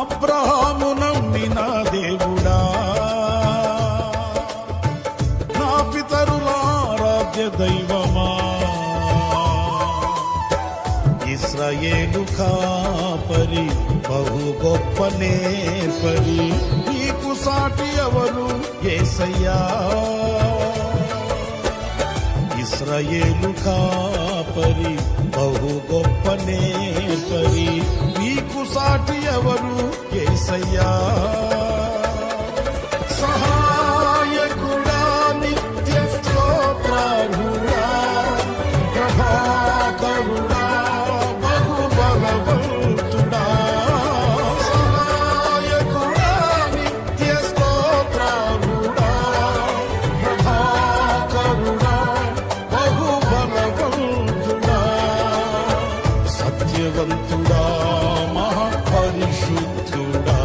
అబ్రహాము నమ్మిన దేవుడా, నా పితరుల ఆరాధ్య దైవమా, ఇశ్రాయేలు కాపరి బహు గొప్ప నేర్పరి, నీకు సాటి ఎవరు యేసయ్యా. ఇశ్రాయేలు కాపరి బహు గొప్ప నేర్పరి, నీకు సాటి ఎవరు యేసయ్యా. సహాయకుడా, నిత్య స్తోత్రార్హుడా, ప్రభాకరుడా, బహు బలవంతుడా. సహాయకుడా, నిత్య స్తోత్రార్హుడా, ప్రభాకరుడా, బహు బలవంతుడా. సత్యవంతుడా, మహాపరిశుద్ధుడా,